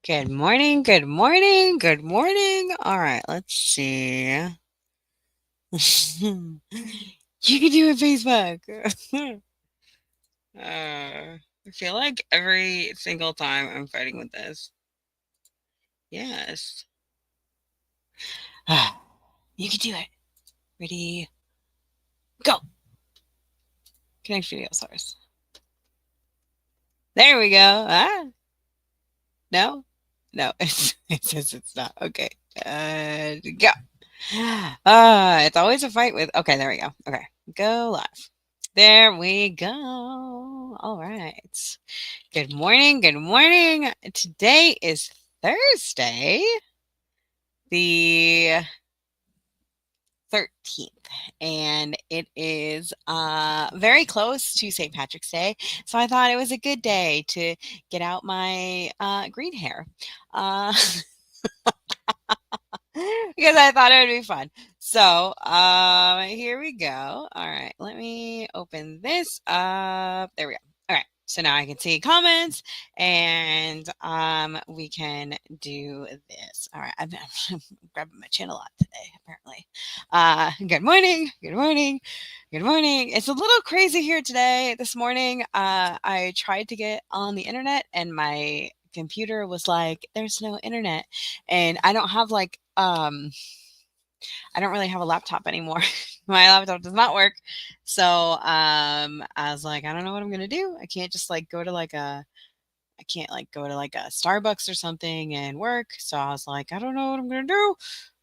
Good morning, good morning, good morning. All right, let's see. You can do it, Facebook. I feel like every single time I'm fighting with this. Yes. You can do it. Ready, go. Connect video source. There we go. No? No, it says it's not. Okay. Go. It's always a fight with. Okay, there we go. Okay, go live. There we go. All right. Good morning. Good morning. Today is Thursday, the 13th, and it is very close to St. Patrick's Day. So I thought it was a good day to get out my green hair. Uh, because I thought it would be fun. So, here we go. All right, let me open this up. There we go. All right, so now I can see comments, and we can do this. All right, I'm grabbing my chin a lot today, apparently. Good morning. Good morning. Good morning. It's a little crazy here today. This morning, I tried to get on the internet, and my computer was like, "There's no internet," and I don't have like I don't really have a laptop anymore. My laptop does not work. So I was like, I don't know what I'm gonna do. I can't just like go to like a I can't like go to like a Starbucks or something and work. So I was like, I don't know what I'm gonna do.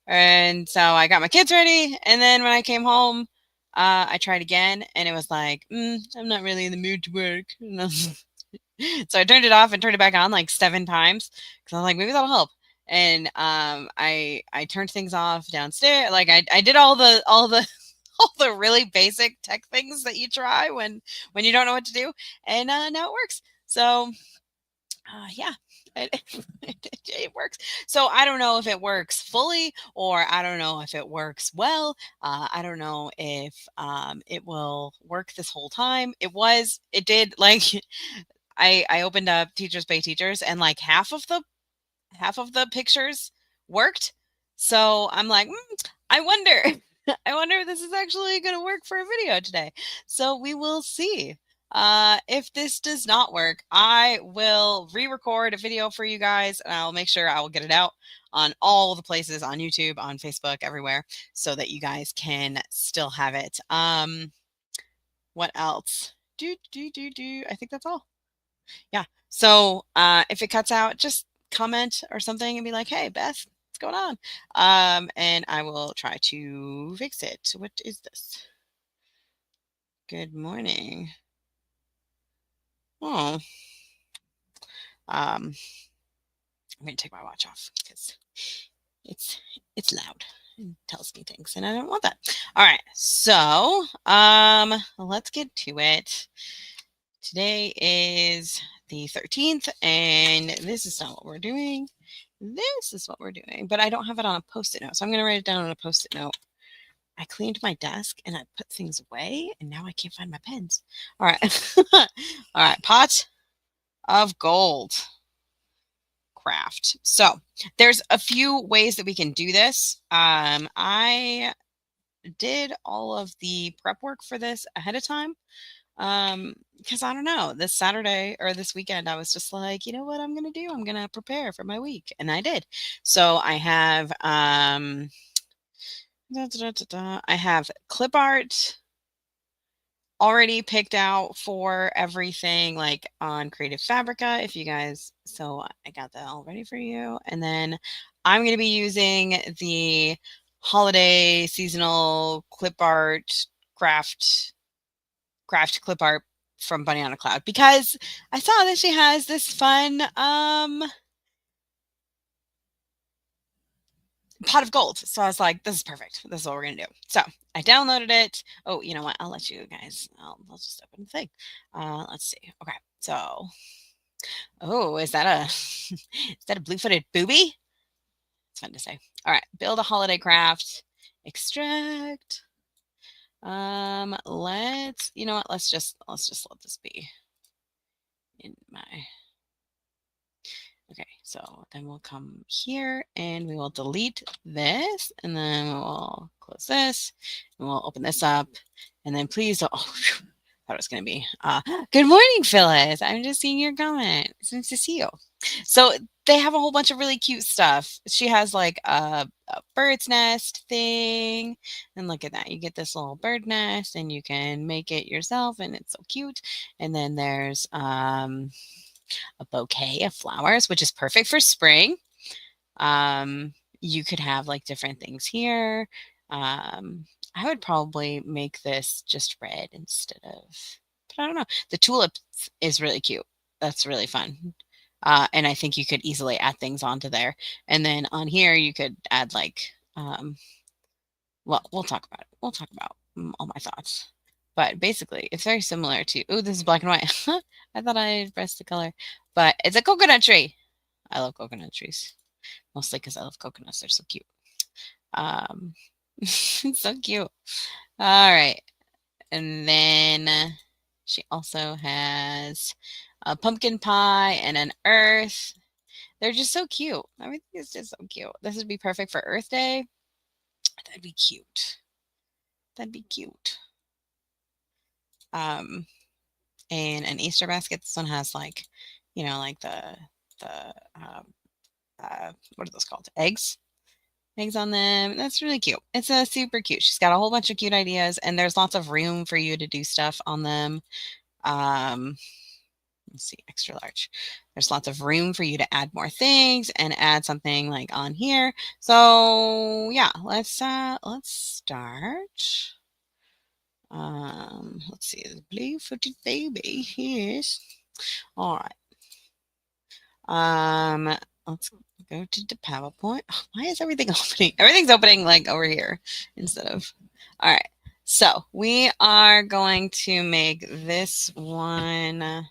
And so I got my kids ready, and then when I came home, I tried again, and it was like, I'm not really in the mood to work. So I turned it off and turned it back on like 7 times because I was like, maybe that'll help. And I turned things off downstairs. Like I did all the all the really basic tech things that you try when you don't know what to do, and now it works. So yeah, it, it works. So I don't know if it works fully, or I don't know if it works well. I don't know if it will work this whole time. It did like I opened up Teachers Pay Teachers, and like half of the pictures worked. So I'm like, I wonder, I wonder if this is actually going to work for a video today. So we will see. If this does not work, I will re-record a video for you guys, and I'll make sure I will get it out on all the places, on YouTube, on Facebook, everywhere, so that you guys can still have it. What else? Do. I think that's all. Yeah. So if it cuts out, just comment or something and be like, "Hey, Beth, what's going on?" And I will try to fix it. What is this? Good morning. Oh, um, I'm gonna take my watch off because it's it's loud and tells me things, and I don't want that. All right. So let's get to it. Today is the 13th, and this is not what we're doing. This is what we're doing, but I don't have it on a post-it note, so I'm going to write it down on a post-it note. I cleaned my desk and I put things away, and now I can't find my pens. All right. All right. Pot of Gold Craft. So there's a few ways that we can do this. I did all of the prep work for this ahead of time. Because I don't know, this Saturday or this weekend, I was just like, you know what I'm gonna do? I'm gonna prepare for my week, and I did. So I have I have clip art already picked out for everything, like on Creative Fabrica. If you guys, so I got that all ready for you, and then I'm gonna be using the holiday seasonal clip art craft clip art from Bunny on a Cloud, because I saw that she has this fun pot of gold. So I was like, this is perfect. This is what we're gonna do. So I downloaded it. Oh, you know what? I'll let you guys. I'll just open the thing. Let's see. Okay. So, oh, is that a is that a blue-footed booby? It's fun to say. All right. Build a holiday craft. Extract. Let's. You know what? Let's just let this be in my Okay, so then we'll come here and we will delete this and then we'll close this and we'll open this up and then please don't, oh, phew, thought it was going to be, good morning, Phyllis. I'm just seeing your comment. It's nice to see you. So they have a whole bunch of really cute stuff. She has like a bird's nest thing and look at that. You get this little bird nest and you can make it yourself and it's so cute. And then there's, a bouquet of flowers, which is perfect for spring. You could have like different things here. I would probably make this just red instead of, but I don't know. The tulips is really cute. That's really fun. And I think you could easily add things onto there. And then on here, you could add like, well, we'll talk about it. We'll talk about all my thoughts. But basically, it's very similar to, oh, this is black and white. I thought I pressed the color, but it's a coconut tree. I love coconut trees, mostly because I love coconuts. They're so cute. So cute. All right. And then she also has a pumpkin pie and an earth. They're just so cute. Everything is just so cute. This would be perfect for Earth Day. That'd be cute. That'd be cute. And an Easter basket. This one has like, like the what are those called? Eggs on them. That's really cute. It's a super cute. She's got a whole bunch of cute ideas, and there's lots of room for you to do stuff on them. Um, let's see, extra large. There's lots of room for you to add more things and add something like on here. So yeah, let's start. Let's see, the blue-footed baby. Yes. All right. Let's go to the PowerPoint. Oh, why is everything opening? Everything's opening like over here instead of. All right. So we are going to make this one. I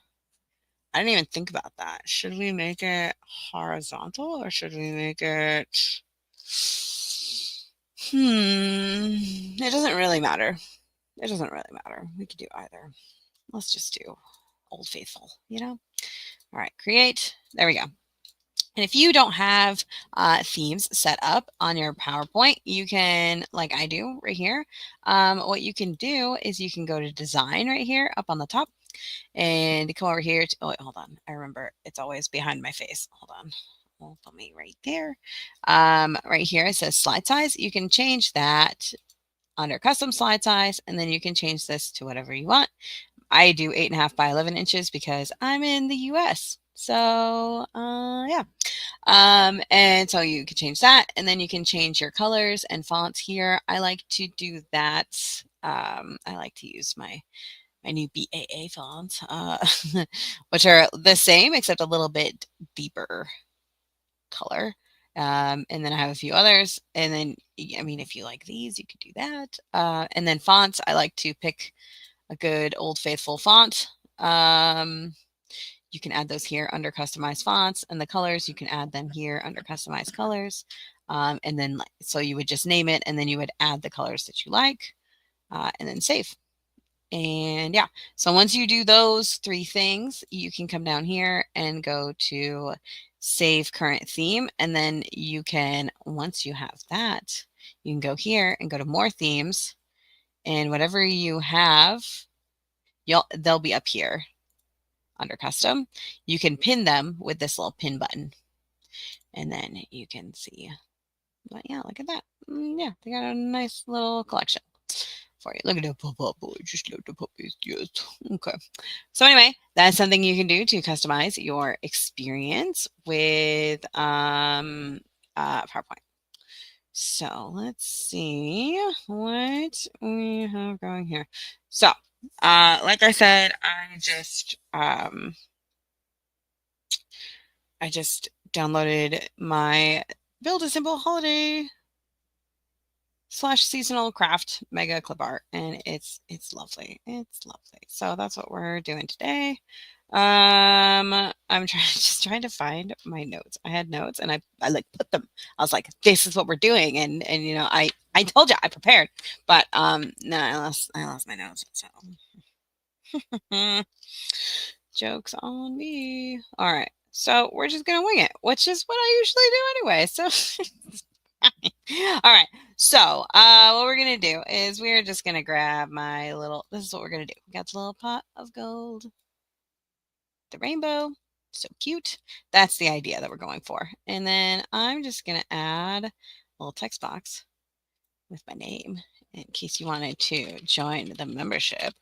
didn't even think about that. Should we make it horizontal or should we make it? It doesn't really matter. It doesn't really matter. We could do either. Let's just do Old Faithful, All right, create. There we go. And if you don't have themes set up on your PowerPoint, you can, like I do right here, what you can do is you can go to design right here up on the top and come over here. Oh, wait, hold on. I remember it's always behind my face. Hold on. Hold on me right there. Right here it says slide size. You can change that under custom slide size, and then you can change this to whatever you want. I do 8.5 by 11 inches because I'm in the US. So, yeah. And so you can change that, and then you can change your colors and fonts here. I like to do that. I like to use my new BAA fonts, which are the same except a little bit deeper color. And then I have a few others. And then, I mean, if you like these, you could do that. And then fonts, I like to pick a good Old Faithful font. You can add those here under customize fonts, and the colors, you can add them here under customize colors. And then, so you would just name it, and then you would add the colors that you like, and then save. And yeah, so once you do those 3 things, you can come down here and go to save current theme. And then you can, once you have that, you can go here and go to more themes, and whatever you have, they'll be up here under custom. You can pin them with this little pin button, and then you can see. But yeah, look at that. Yeah, they got a nice little collection for you. Look at the puppy. Just love the puppies. Yes. Okay. So anyway, that's something you can do to customize your experience with PowerPoint. So let's see what we have going here. So, like I said, I just downloaded my Build a Simple Holiday /seasonal craft mega clip art, and it's lovely. It's lovely. So that's what we're doing today. I'm trying to find my notes. I had notes and I like put them. I was like, this is what we're doing, and I told you I prepared, but no, I lost my notes. So jokes on me. All right. So we're just gonna wing it, which is what I usually do anyway. So all right. So what we're gonna do is we're just gonna grab my little. This is what we're gonna do. We got the little pot of gold, the rainbow. So cute. That's the idea that we're going for. And then I'm just gonna add a little text box with my name in case you wanted to join the membership.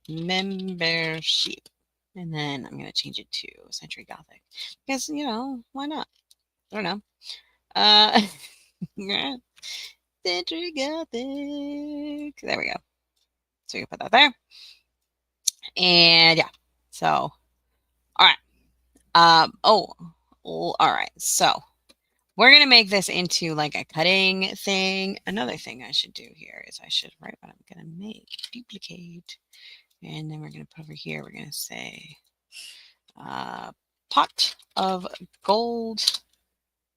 Membership. And then I'm going to change it to Century Gothic because, why not? I don't know. Uh, Century Gothic. There we go. So you can put that there. And yeah. So, all right. All right. So we're going to make this into like a cutting thing. Another thing I should do here is I should write what I'm going to make. Duplicate. And then we're going to put over here, we're going to say pot of gold.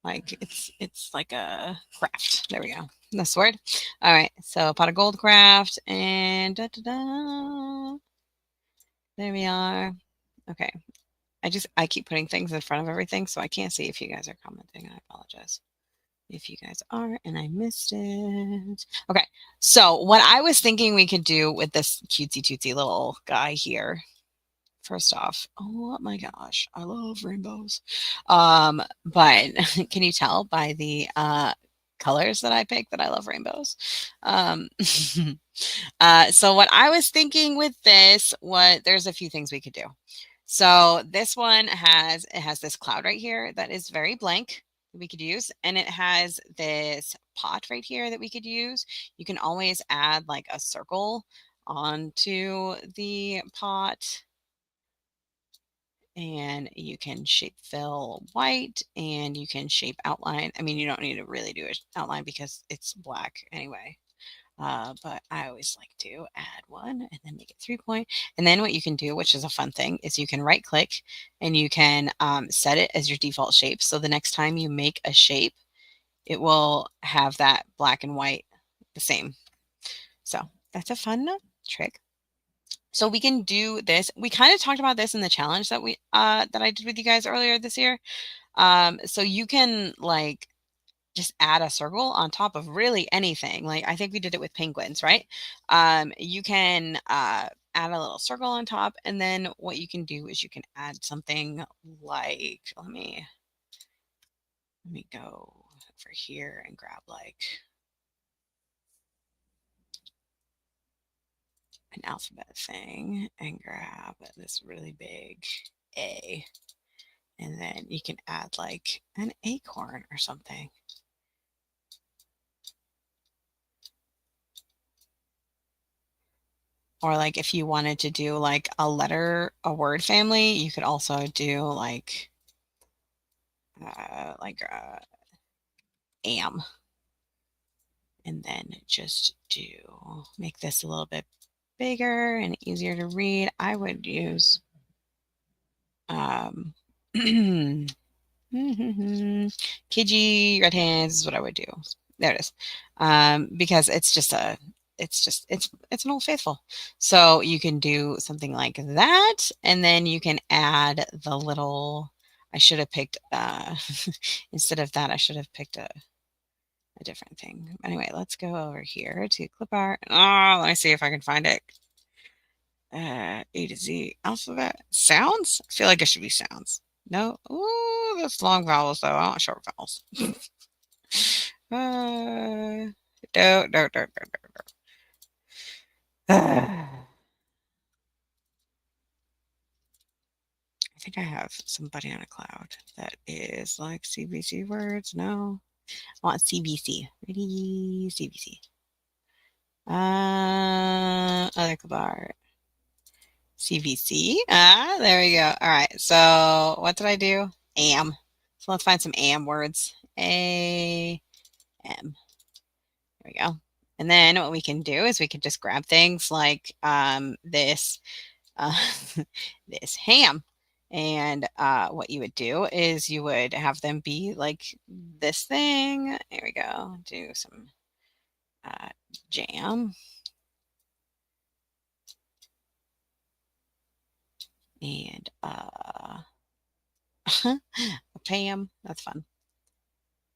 Like it's like a craft. There we go. That's the word. All right. So pot of gold craft and there we are. Okay. I keep putting things in front of everything, so I can't see if you guys are commenting. I apologize if you guys are and I missed it. Okay. So what I was thinking we could do with this cutesy tootsy little guy here. First off, oh my gosh, I love rainbows. But can you tell by the colors that I picked that I love rainbows? Um, so what I was thinking with this, there's a few things we could do. So this one has this cloud right here that is very blank that we could use, and it has this pot right here that we could use. You can always add like a circle onto the pot and you can shape fill white and you can shape outline. I mean, you don't need to really do an outline because it's black anyway. But I always like to add one and then make it 3 point. And then what you can do, which is a fun thing, is you can right click and you can set it as your default shape. So the next time you make a shape, it will have that black and white the same. So that's a fun trick. So we can do this. We kind of talked about this in the challenge that that I did with you guys earlier this year. So you can like just add a circle on top of really anything. Like I think we did it with penguins, right? You can add a little circle on top, and then what you can do is you can add something like let me go over here and grab like an alphabet thing and grab this really big A. And then you can add like an acorn or something. Or like if you wanted to do like a word family, you could also do am. And then just make this a little bit bigger and easier to read. I would use Kiji red hands is what I would do. There it is. Because it's an old faithful. So you can do something like that, and then you can add the little. I should have picked instead of that. I should have picked a different thing. Anyway, let's go over here to clip art. Oh, let me see if I can find it. A to Z alphabet sounds. I feel like it should be sounds. No, ooh, that's long vowels though. I want short vowels. No, no, no, no, no. I think I have somebody on a cloud that is like CBC words. No, I want CBC. Ready, CBC. Other bar. CVC. Ah, there we go. All right. So what did I do? Am. So let's find some am words. A M. There we go. And then what we can do is we can just grab things like this uh, this ham. And what you would do is you would have them be like this thing. There we go. Do some jam. And A Pam. That's fun.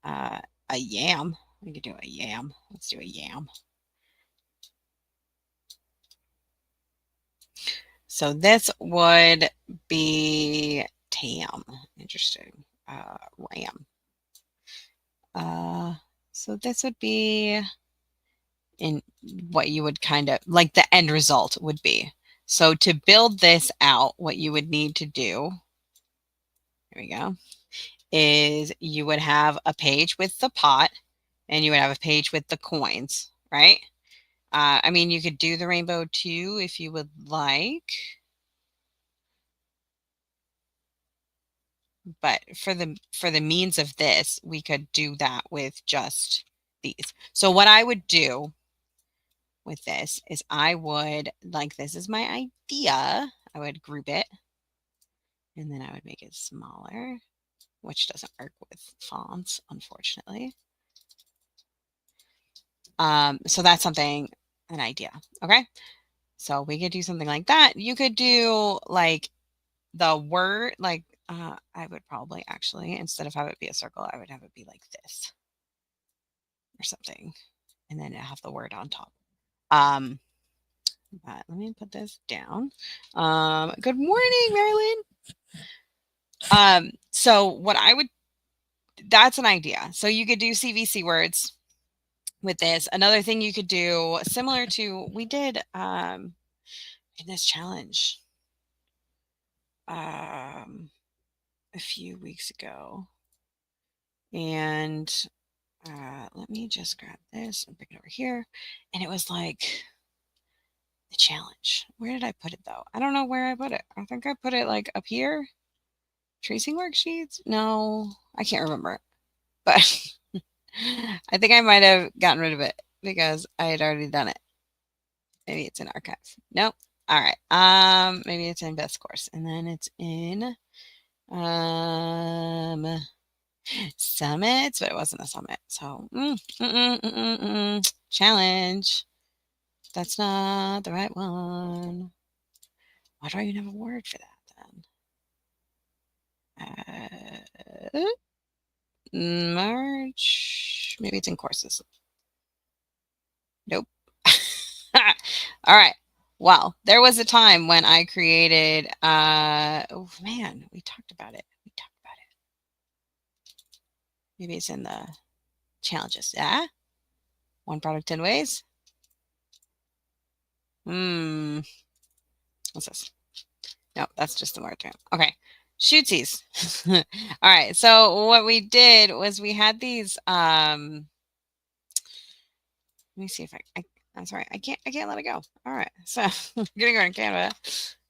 Uh, a yam. We could do a yam. Let's do a yam. So this would be Tam. Interesting. Ram. Uh, so this would be in what you would kind of like the end result would be. So to build this out, what you would need to do, here we go, is you would have a page with the pot and you would have a page with the coins, right? I mean, you could do the rainbow too if you would like, but for the means of this, we could do that with just these. So what I would do with this is I would, like, this is my idea. I would group it and then I would make it smaller, which doesn't work with fonts, unfortunately. So that's something, an idea. Okay. So we could do something like that. You could do like the word, like, I would probably actually, instead of have it be a circle, I would have it be like this or something. And then have the word on top. Um, but let me put this down. Good morning, Marilyn. So what I would, that's an idea. So you could do CVC words with this. Another thing you could do, similar to we did in this challenge a few weeks ago. And let me just grab this and bring it over here. And it was like the challenge. Where did I put it though? I don't know where I put it. I think I put it like up here. Tracing worksheets? No, I can't remember. But I think I might have gotten rid of it because I had already done it. Maybe it's in archive. Nope. All right. Maybe it's in best course. And then it's in summits, but it wasn't a summit. So challenge. That's not the right one. Why do I even have a word for that then? March. Maybe it's in courses. Nope. All right. Well, there was a time when I created, oh man, we talked about it. We talked about it. Maybe it's in the challenges. Yeah. One product 10 ways. Hmm. What's this? No, that's just the moratorium. Okay. Shootsies. All right. So what we did was we had these, let me see if I'm sorry, I can't let it go. All right. So I'm gonna go in Canada.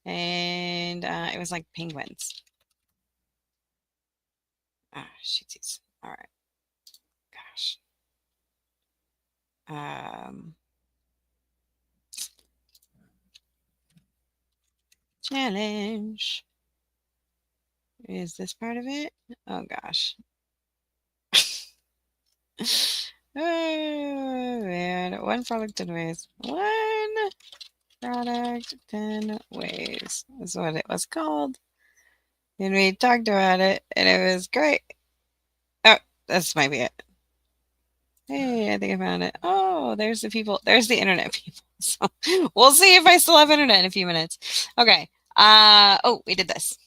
And it was like penguins. Ah, shootsies. All right. Gosh. Challenge. Is this part of it? Oh gosh. Oh man. One product 10 ways. One product 10 ways is what it was called. And we talked about it and it was great. Oh, this might be it. Hey, I think I found it. Oh, there's the people. There's the internet people. So we'll see if I still have internet in a few minutes. Okay. Oh, we did this.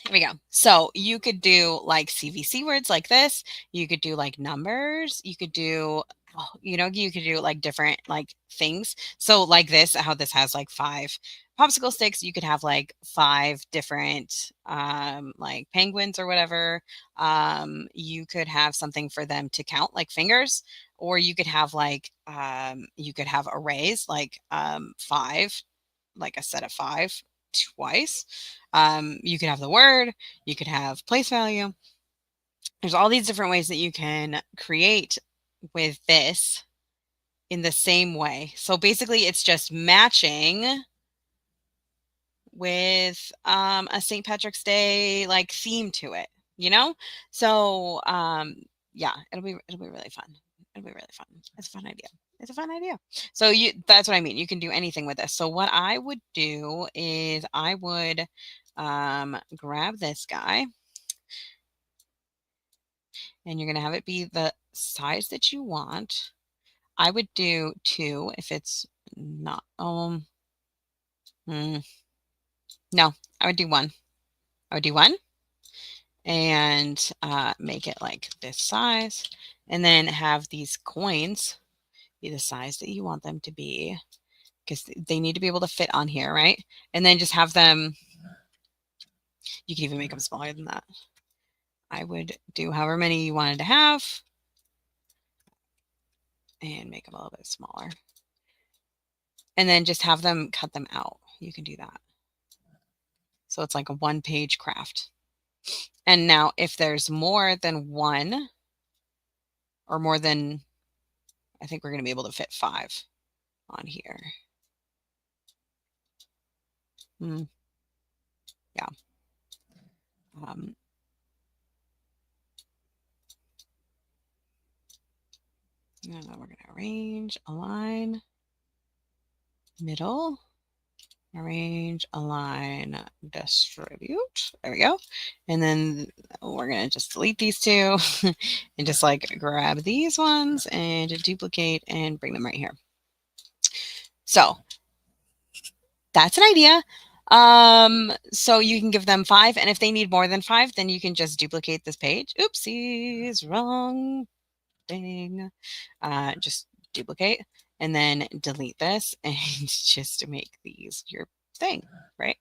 Here we go. So you could do like CVC words like this. You could do like numbers. You could do, you could do like different like things. So like this, how this has like 5 popsicle sticks. You could have like 5 different like penguins or whatever. You could have something for them to count like fingers, or you could have like you could have arrays like 5, like a set of 5 twice. You could have the word, you could have place value. There's all these different ways that you can create with this in the same way. So basically, it's just matching with a St. Patrick's Day like theme to it, you know? So yeah, it'll be really fun. It'll be really fun. It's a fun idea. It's a fun idea. So that's what I mean. You can do anything with this. So what I would do is I would grab this guy and you're going to have it be the size that you want. I would do 2 if it's not, no, I would do 1. I would do 1 and make it like this size, and then have these coins be the size that you want them to be, because they need to be able to fit on here, right? And then just have them, you can even make them smaller than that. I would do however many you wanted to have and make them a little bit smaller. And then just have them cut them out. You can do that. So it's like a 1-page craft. And now if there's more than 1 or more than, I think we're going to be able to fit 5 on here. Yeah. And then we're going to arrange, align, middle, arrange, align, distribute. There we go. And then we're going to just delete these 2 and just like grab these ones and duplicate and bring them right here. So that's an idea. So you can give them 5, and if they need more than 5, then you can just duplicate this page. Oopsies, wrong thing. Just duplicate and then delete this and just make these your thing, right?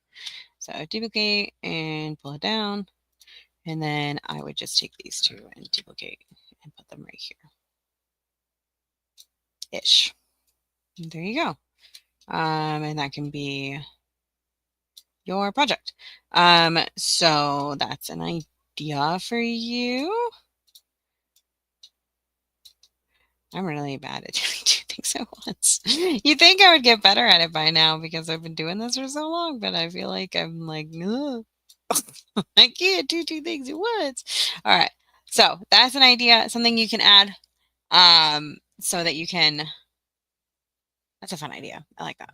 So duplicate and pull it down, and then I would just take these 2 and duplicate and put them right here. Ish. And there you go. And that can be your project. So that's an idea for you. I'm really bad at doing 2 things at once. You'd think I would get better at it by now because I've been doing this for so long, but I feel like I'm like, ugh. I can't do 2 things at once. All right. So that's an idea, something you can add so that you can, that's a fun idea. I like that.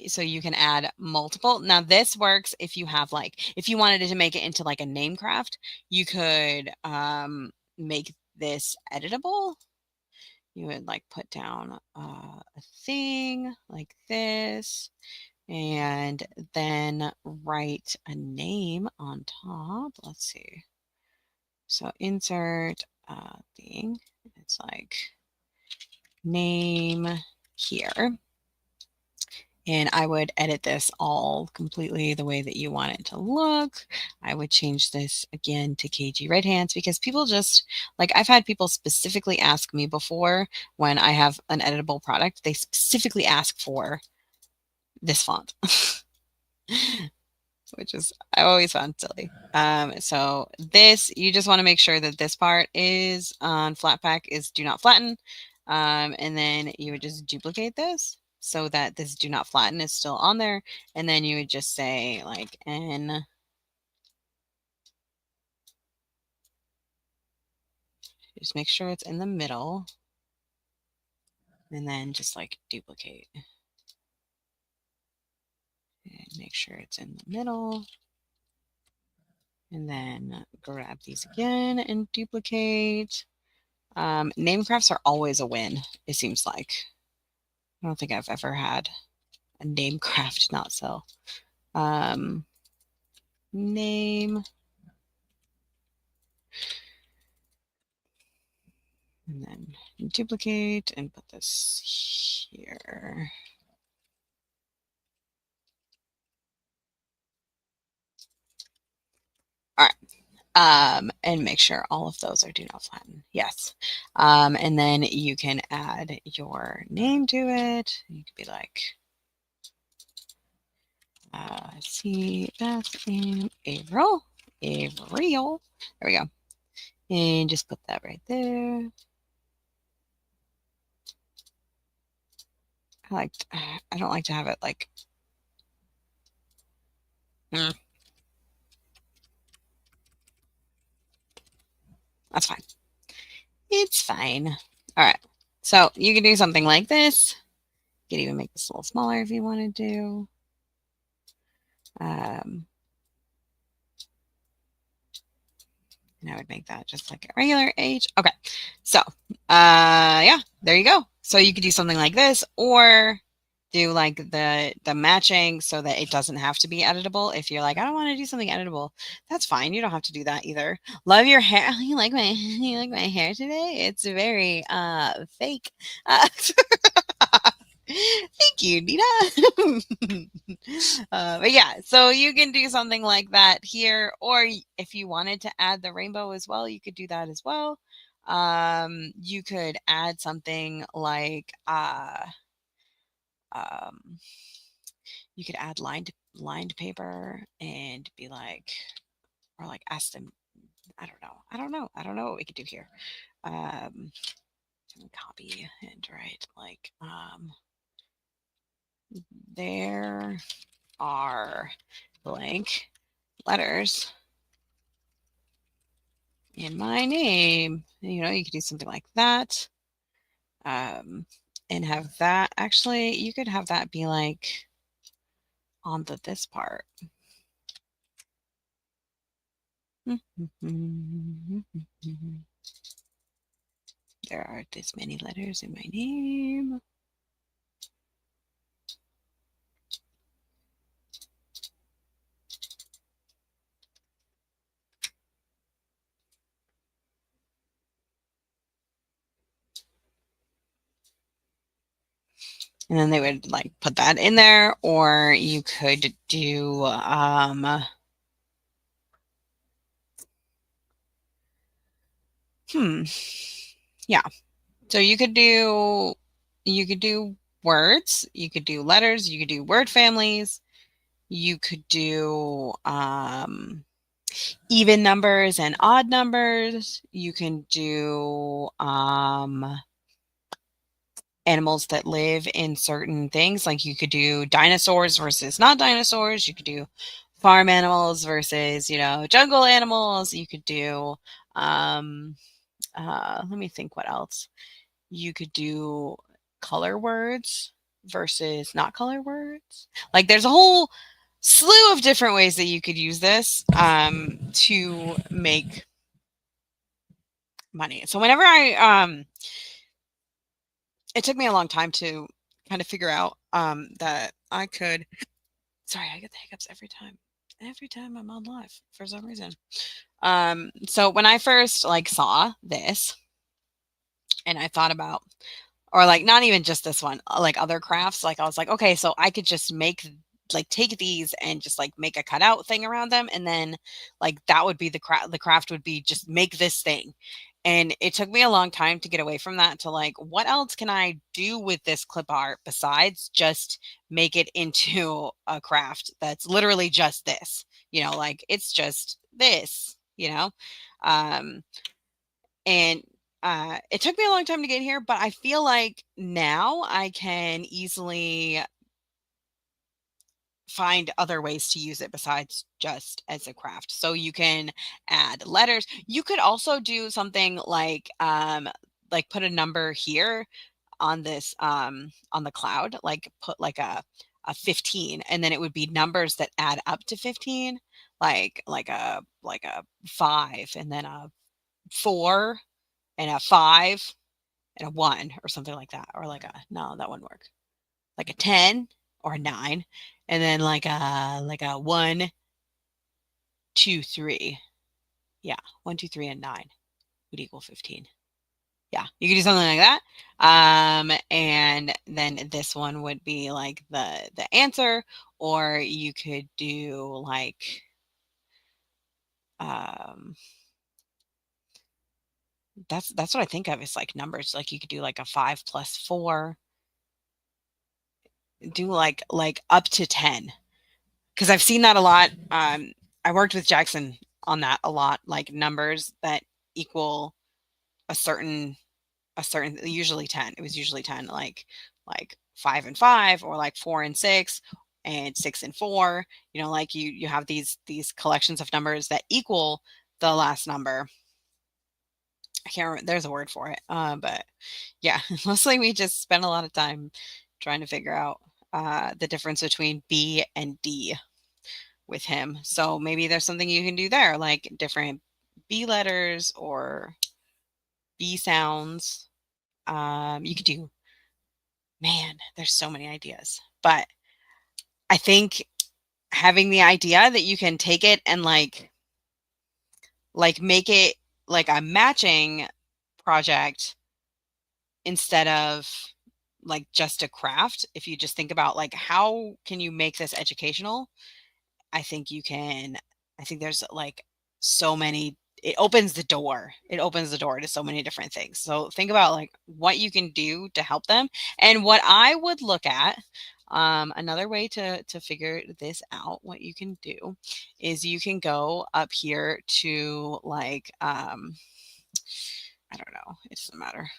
So you can add multiple. Now this works if you have like, if you wanted to make it into like a name craft, you could make this editable. You would like put down a thing like this, and then write a name on top. Let's see. So insert thing. It's like name here. And I would edit this all completely the way that you want it to look. I would change this again to KG Red Hands because people just, like, I've had people specifically ask me before when I have an editable product, they specifically ask for this font. Which is, I always found silly. So this, you just want to make sure that this part is on Flatpak is do not flatten. And then you would just duplicate this so that this do not flatten is still on there. And then you would just say like N. Just make sure it's in the middle. And then just like duplicate. And make sure it's in the middle. And then grab these again and duplicate. Name crafts are always a win, it seems like. I don't think I've ever had a name craft not sell. Name. And then duplicate and put this here. All right. And make sure all of those are do not flatten. Yes. And then you can add your name to it. You could be like, see Beth and Avril. Avril. There we go. And just put that right there. I don't like to have it like, that's fine. It's fine. All right. So you can do something like this. You can even make this a little smaller if you wanted to. And I would make that just like a regular H. Okay. So, yeah, there you go. So you could do something like this, or do like the matching so that it doesn't have to be editable. If you're like, I don't want to do something editable, that's fine. You don't have to do that either. Love your hair. You like my hair today? It's very fake. Thank you, Nina. But yeah, so you can do something like that here, or if you wanted to add the rainbow as well, you could do that as well. You could add something like um, you could add lined paper and be like, or like ask them. I don't know. I don't know what we could do here. Um, copy and write like there are blank letters in my name. You could do something like that. Um, and have that actually, you could have that be like on this part. There are this many letters in my name. And then they would like put that in there, or you could do hmm yeah, so you could do words, you could do letters, you could do word families, you could do even numbers and odd numbers, you can do animals that live in certain things. Like you could do dinosaurs versus not dinosaurs. You could do farm animals versus, jungle animals. You could do, let me think what else. You could do color words versus not color words. Like there's a whole slew of different ways that you could use this to make money. So whenever it took me a long time to kind of figure out that I could. Sorry, I get the hiccups every time. Every time I'm on live for some reason. So when I first like saw this, and I thought about, or like not even just this one, like other crafts, like I was like, okay, so I could just take these and just like make a cutout thing around them, and then like that would be the craft would be just make this thing. And it took me a long time to get away from that to like, what else can I do with this clip art besides just make it into a craft that's literally just this, like it's just this, um and it took me a long time to get here, but I feel like now I can easily find other ways to use it besides just as a craft. So you can add letters. You could also do something like put a number here on this on the cloud, like put like a 15, and then it would be numbers that add up to 15, like a 5 and then a 4 and a 5 and a 1 or something like that, or like a no, that wouldn't work. Like a 10 or a 9, and then like a 1, 2, 3. Yeah, 1, 2, 3, and 9 would equal 15. Yeah, you could do something like that. And then this one would be like the answer, or you could do like um that's what I think of as like numbers. Like you could do like a 5 plus 4, do like up to 10. Because I've seen that a lot. I worked with Jackson on that a lot, like numbers that equal a certain usually 10. It was usually 10, like 5 and 5, or like 4 and 6, and 6 and 4. Like you have these collections of numbers that equal the last number. I can't remember. There's a word for it. But yeah, mostly we just spent a lot of time trying to figure out the difference between B and D with him. So maybe there's something you can do there, like different B letters or B sounds. You could do, man, there's so many ideas. But I think having the idea that you can take it and make it like a matching project instead of like just a craft. If you just think about like how can you make this educational, I think you can. I think there's like so many. It opens the door. It opens the door to so many different things. So think about like what you can do to help them. And what I would look at, another way to figure this out, what you can do is you can go up here to like I don't know, it doesn't matter.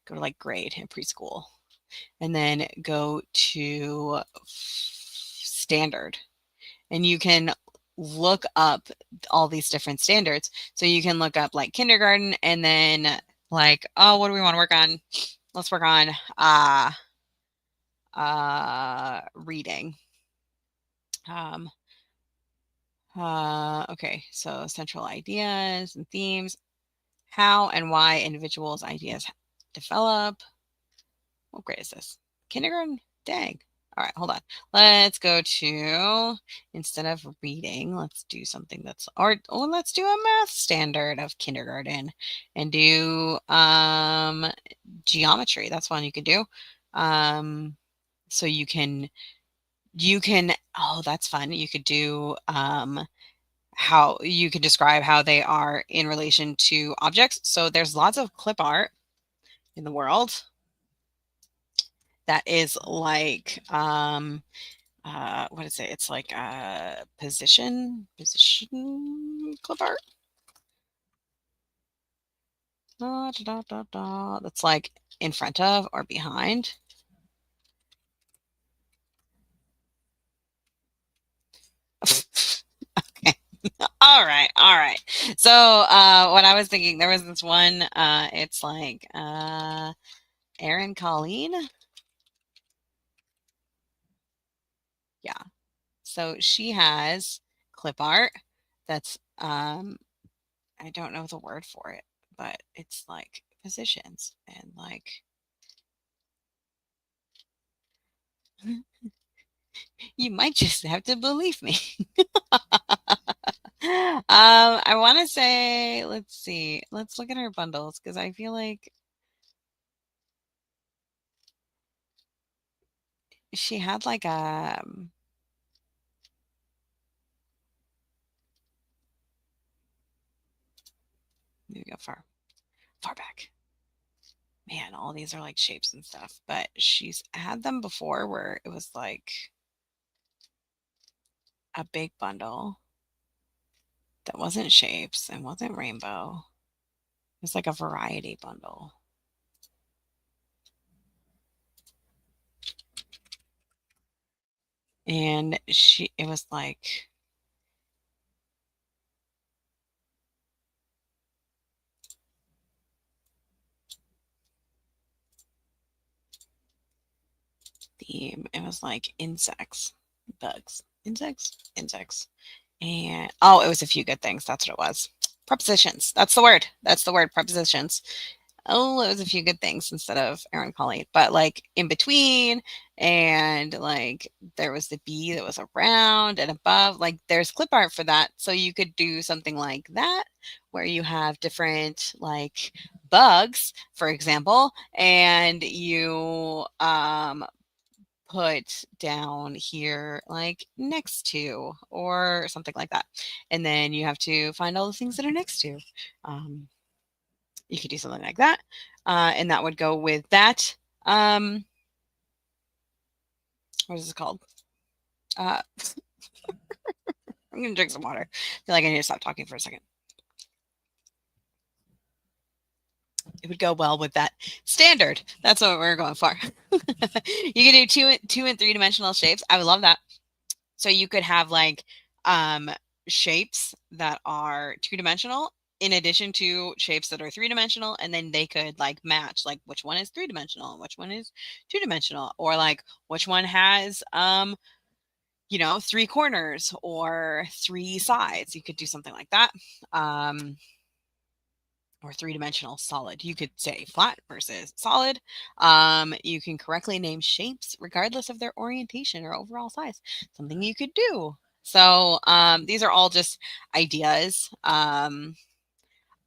Go to like grade in preschool, and then go to standard, and you can look up all these different standards. So you can look up like kindergarten, and then like, oh, what do we want to work on? Let's work on reading. Um, okay, so central ideas and themes, how and why individuals' ideas develop. What grade is this? Kindergarten? Dang. All right, hold on. Let's go to, instead of reading, let's do something that's, or let's do a math standard of kindergarten and do geometry. That's one you could do. So oh, that's fun. You could do how you could describe how they are in relation to objects. So there's lots of clip art in the world that is like what is it? It's like position clip art. That's like in front of or behind. Okay. All right. All right. So what I was thinking, there was this one, it's like Erin Colleen. Yeah. So she has clip art that's I don't know the word for it, but it's like positions and like you might just have to believe me. I want to say, let's see, let's look at her bundles because I feel like she had like a maybe go far back. Man, all these are like shapes and stuff, but she's had them before where it was like a big bundle that wasn't shapes and wasn't rainbow. It was like a variety bundle. And it was like theme. It was like insects, bugs, insects. And oh, it was a few good things. That's what it was. Prepositions. That's the word. That's the word. Prepositions. Oh, it was a few good things instead of Aaron Colleen. But like in between, and like there was the bee that was around and above. Like there's clip art for that. So you could do something like that where you have different like bugs, for example, and you put down here like next to or something like that, and then you have to find all the things that are next to. You could do something like that, and that would go with that. What is this called? I'm gonna drink some water. I feel like I need to stop talking for a second. It would go well with that standard. That's what we're going for. You can do two and 3-dimensional shapes. I would love that. So you could have like shapes that are 2-dimensional in addition to shapes that are 3-dimensional, and then they could like match like which one is 3-dimensional and which one is 2-dimensional, or like which one has three corners or three sides. You could do something like that. Um, or three-dimensional solid. You could say flat versus solid. You can correctly name shapes regardless of their orientation or overall size. Something you could do. So these are all just ideas.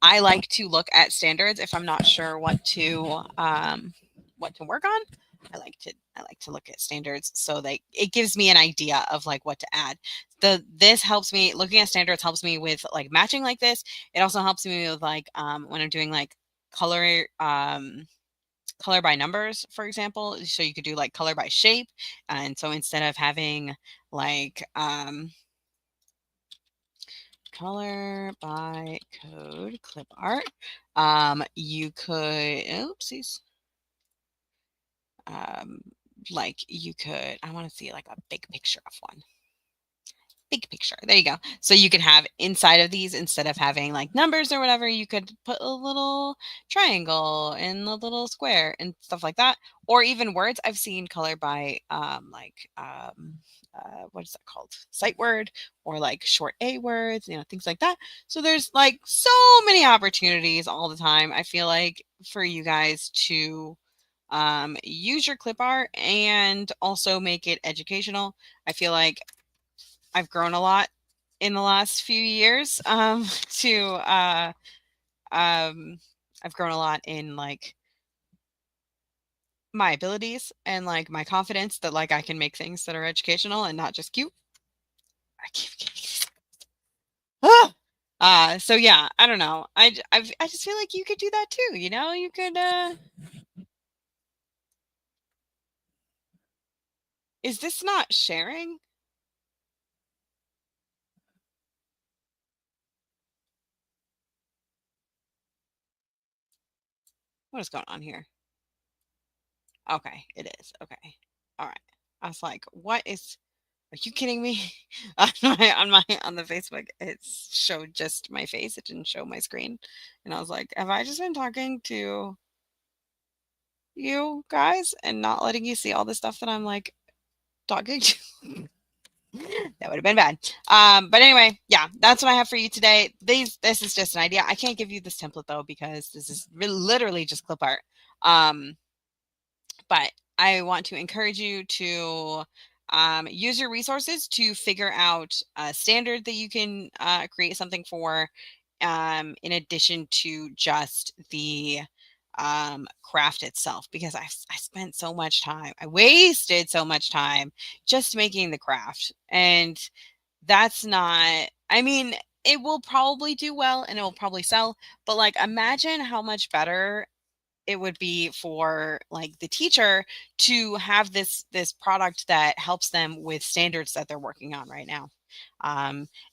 I like to look at standards if I'm not sure what to work on. I like to look at standards so that it gives me an idea of like what to add. This helps me, looking at standards helps me with like matching like this. It also helps me with like when I'm doing like color color by numbers, for example. So you could do like color by shape. And so instead of having like color by code clip art, you could, oopsies, um, like you could, I want to see like a big picture of one. Big picture. There you go. So you could have inside of these, instead of having like numbers or whatever, you could put a little triangle and a little square and stuff like that. Or even words. I've seen color by what is that called? Sight word, or like short A words, things like that. So there's like so many opportunities all the time. I feel like for you guys to use your clip art and also make it educational. I feel like I've grown a lot in the last few years. To I've grown a lot in like my abilities and like my confidence that like I can make things that are educational and not just cute. I keep getting ah! So yeah, I don't know. I just feel like you could do that too. You could. Is this not sharing? What is going on here? Okay, it is. Okay, all right. I was like, what is? Are you kidding me? On the Facebook, it showed just my face. It didn't show my screen. And I was like, have I just been talking to you guys and not letting you see all the stuff that I'm like talking to? That would have been bad. But anyway, yeah, that's what I have for you today. This is just an idea. I can't give you this template though, because this is literally just clip art. Um, but I want to encourage you to use your resources to figure out a standard that you can create something for, in addition to just the craft itself, because I spent so much time, I wasted so much time just making the craft. And that's not, I mean, it will probably do well and it will probably sell, but like imagine how much better it would be for like the teacher to have this product that helps them with standards that they're working on right now.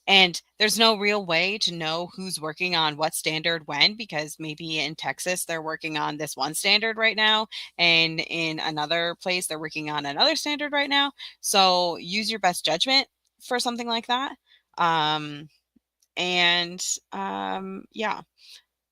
And there's no real way to know who's working on what standard when, because maybe in Texas they're working on this one standard right now, and in another place they're working on another standard right now. So use your best judgment for something like that. um, and yeah,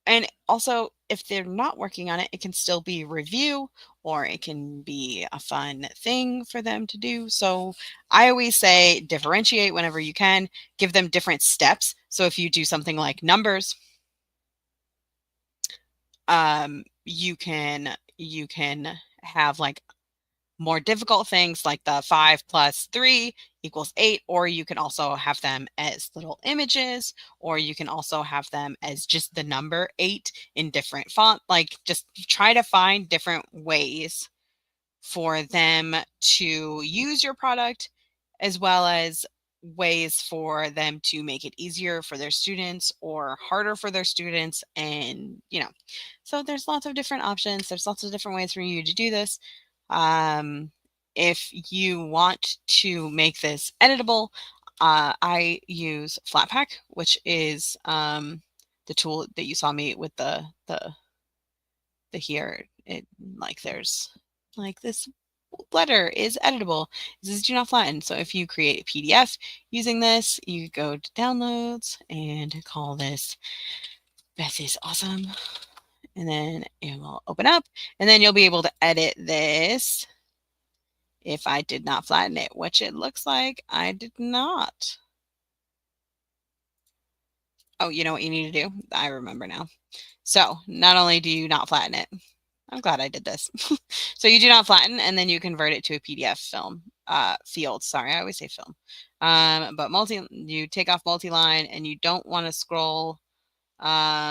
and also, if they're not working on it, it can still be review, or it can be a fun thing for them to do. So I always say differentiate whenever you can, give them different steps. So if you do something like numbers, you can have like more difficult things like the 5 plus 3 equals 8, or you can also have them as little images, or you can also have them as just the number 8 in different font. Like just try to find different ways for them to use your product, as well as ways for them to make it easier for their students or harder for their students. And so there's lots of different options, there's lots of different ways for you to do this. um, if you want to make this editable, I use Flatpak, which is the tool that you saw me with the here. It like there's like this letter is editable. This is do not flatten. So if you create a PDF using this, you go to downloads and call this Beth is awesome. And then it will open up, and then you'll be able to edit this if I did not flatten it, which it looks like I did not. Oh, you know what you need to do? I remember now. So, not only do you not flatten it, I'm glad I did this. So you do not flatten, and then you convert it to a PDF film field. Sorry, I always say film. But you take off multi-line, and you don't want to scroll. Yeah.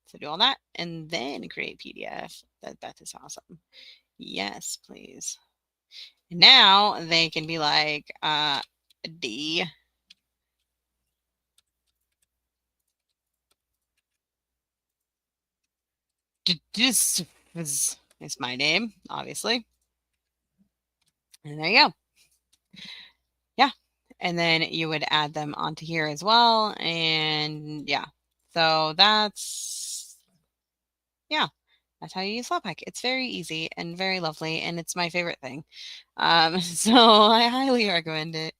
So do all that, and then create PDF. That is awesome. Yes, please. Now they can be like D. This is my name, obviously. And there you go. Yeah. And then you would add them onto here as well. And yeah. So yeah, that's how you use Flatpak. It's very easy and very lovely, and it's my favorite thing. So I highly recommend it.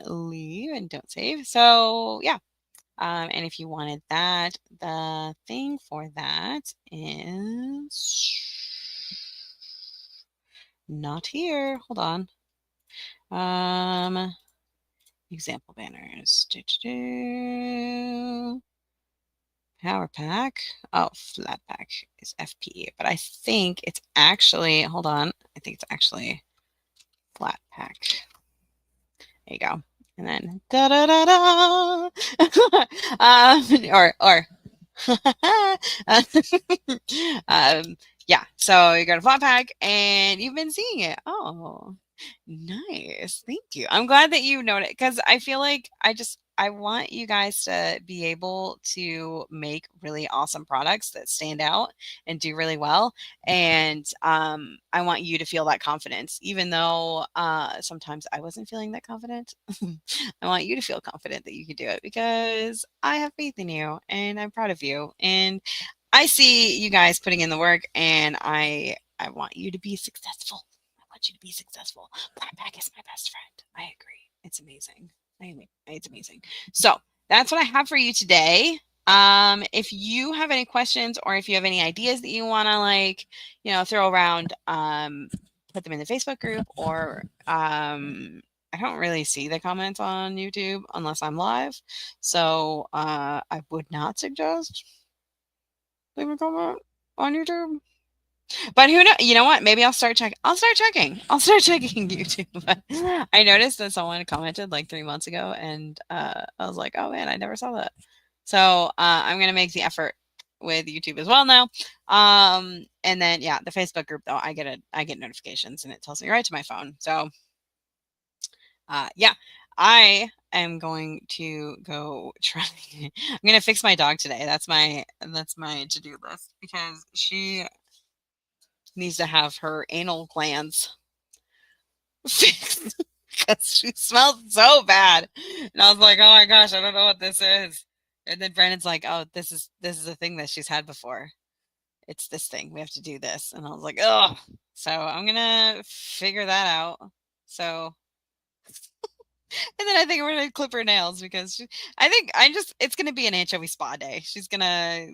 Leave and don't save. So yeah. And if you wanted that, the thing for that is not here. Hold on. Um, Example banners. Power pack. Oh, flat pack is FP, but I think it's actually, hold on. I think it's actually flat pack. There you go. And then da da da da. Or yeah. So you got a flat pack, and you've been seeing it. Oh, nice. Thank you. I'm glad that you noticed, because I feel like I want you guys to be able to make really awesome products that stand out and do really well. And I want you to feel that confidence, even though sometimes I wasn't feeling that confident. I want you to feel confident that you can do it, because I have faith in you and I'm proud of you. And I see you guys putting in the work, and I want you to be successful. I want you to be successful. Blackpack is my best friend. I agree. It's amazing. It's amazing. So that's what I have for you today. If you have any questions, or if you have any ideas that you want to, like, throw around, put them in the Facebook group, or I don't really see the comments on YouTube unless I'm live. So I would not suggest leave a comment on YouTube. But who knows? You know what? Maybe I'll start checking. I'll start checking. I'll start checking YouTube. But I noticed that someone commented like 3 months ago, and I was like, oh man, I never saw that. So I'm gonna make the effort with YouTube as well now. And then yeah, the Facebook group though, I get notifications, and it tells me right to my phone. So yeah, I am going to go try. I'm gonna fix my dog today. That's my to-do list, because she needs to have her anal glands fixed, because she smells so bad. And I was like, oh my gosh, I don't know what this is. And then Brandon's like, oh, this is a thing that she's had before. It's this thing. We have to do this. And I was like, oh. So I'm gonna figure that out. So, and then I think we're gonna clip her nails, because I think it's gonna be an anchovy spa day. She's gonna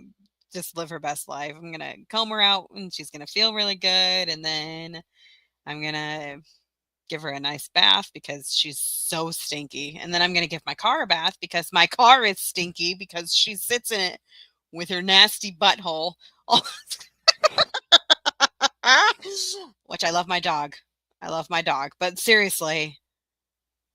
just live her best life. I'm gonna comb her out, and she's gonna feel really good, and then I'm gonna give her a nice bath, because she's so stinky. And then I'm gonna give my car a bath, because my car is stinky, because she sits in it with her nasty butthole. Which I love my dog. I love my dog. But seriously,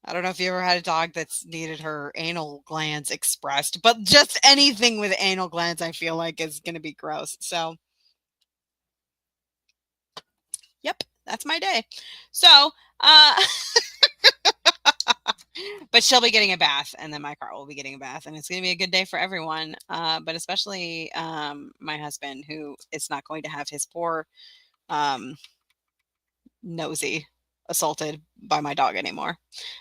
I don't know if you ever had a dog that's needed her anal glands expressed, but just anything with anal glands, I feel like, is going to be gross. So, yep, that's my day. So, but she'll be getting a bath, and then my car will be getting a bath, and it's going to be a good day for everyone. But especially my husband, who is not going to have his poor um, nosy assaulted by my dog anymore.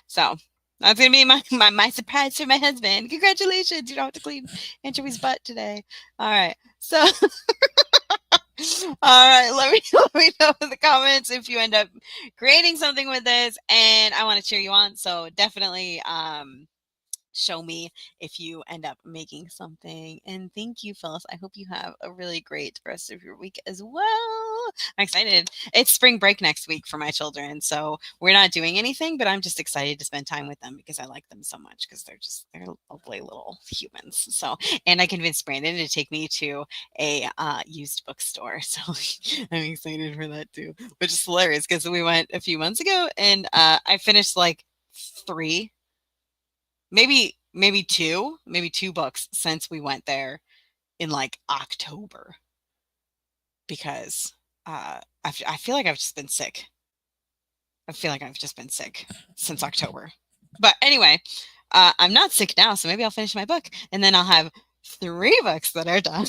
So that's gonna be my surprise for my husband. Congratulations! You don't have to clean Anchovy's butt today. All right. So all right, let me know in the comments if you end up creating something with this, and I want to cheer you on. So definitely show me if you end up making something. And thank you, Phyllis. I hope you have a really great rest of your week as well. I'm excited. It's spring break next week for my children, so we're not doing anything, but I'm just excited to spend time with them because I like them so much because they're lovely little humans. So, and I convinced Brandon to take me to a used bookstore, so I'm excited for that too. Which is hilarious because we went a few months ago, and I finished like three, maybe two books since we went there in like October because I feel like I've just been sick. I feel like I've just been sick since October. But anyway, I'm not sick now, so maybe I'll finish my book and then I'll have three books that are done.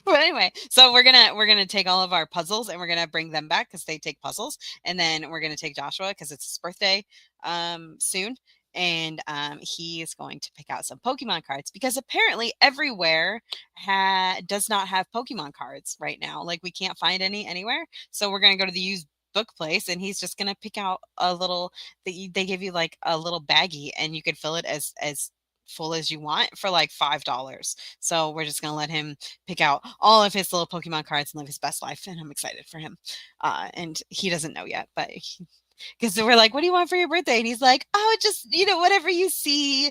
But anyway, so we're gonna take all of our puzzles and we're gonna bring them back because they take puzzles, and then we're gonna take Joshua because it's his birthday soon, and he is going to pick out some Pokemon cards because apparently everywhere does not have Pokemon cards right now. Like we can't find any anywhere, so we're gonna go to the used book place and he's just gonna pick out a little. They give you like a little baggie and you can fill it as full as you want for like $5. So we're just gonna let him pick out all of his little Pokemon cards and live his best life. And I'm excited for him. And he doesn't know yet, but because we're like, what do you want for your birthday? And he's like, oh, just, whatever you see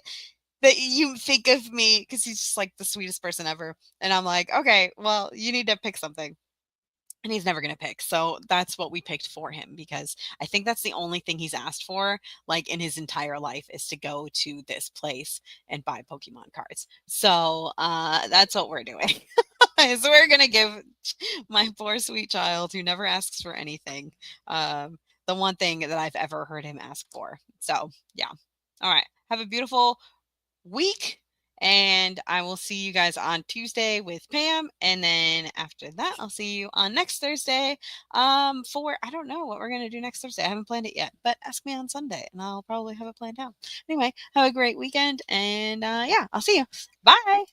that you think of me. Because he's just like the sweetest person ever. And I'm like, okay, well, you need to pick something. And he's never going to pick. So that's what we picked for him because I think that's the only thing he's asked for, like in his entire life, is to go to this place and buy Pokemon cards. So that's what we're doing. So we're gonna give my poor sweet child who never asks for anything, the one thing that I've ever heard him ask for. So yeah. All right. Have a beautiful week. And I will see you guys on Tuesday with Pam. And then after that, I'll see you on next Thursday. For I don't know what we're gonna do next Thursday. I haven't planned it yet, but ask me on Sunday and I'll probably have it planned out. Anyway, have a great weekend and yeah, I'll see you. Bye.